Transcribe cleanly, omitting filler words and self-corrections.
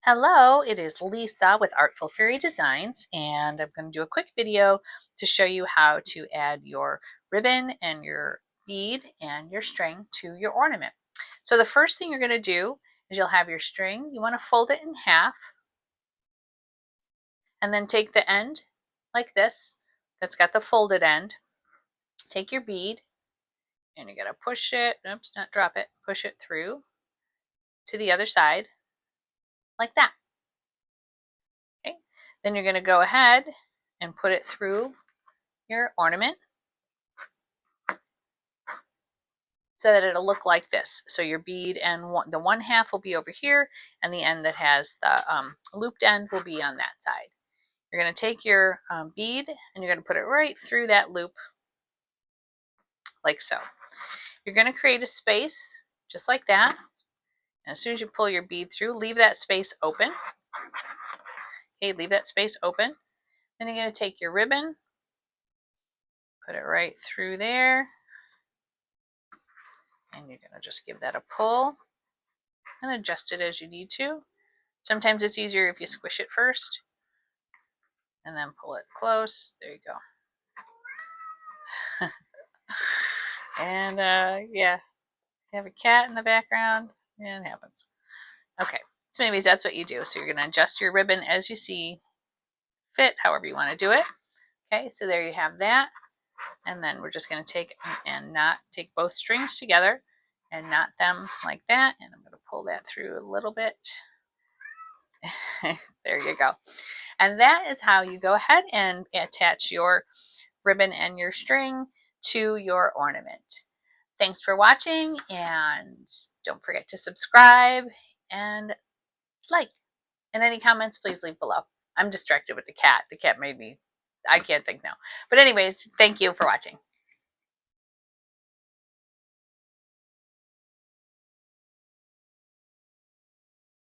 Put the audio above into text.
Hello, it is Lisa with Artful Fairy Designs, and I'm going to do a quick video to show you how to add your ribbon and your bead and your string to your ornament. So the first thing you're going to do is you'll have your string. You want to fold it in half and then take the end like this that's got the folded end. Take your bead and you're going to push it, oops, not drop it, push it through to the other side like that. Okay, then you're going to go ahead and put it through your ornament so that it'll look like this. So your bead and the one half will be over here, and the end that has the looped end will be on that side. You're going to take your bead and you're going to put it right through that loop like so. You're going to create a space just like that. And as soon as you pull your bead through, leave that space open. Okay, leave that space open. Then you're going to take your ribbon, put it right through there, and you're going to just give that a pull and adjust it as you need to. Sometimes it's easier if you squish it first and then pull it close. There you go. And yeah, you have a cat in the background. Yeah, it happens. Okay, so anyways, that's what you do. So you're going to adjust your ribbon as you see fit, however you want to do it. Okay, so there you have that. And then we're just going to take both strings together and knot them like that. And I'm going to pull that through a little bit. There you go. And that is how you go ahead and attach your ribbon and your string to your ornament. Thanks for watching, and don't forget to subscribe and like. And any comments, please leave below. I'm distracted with the cat. The cat made me, I can't think now. But anyways, thank you for watching.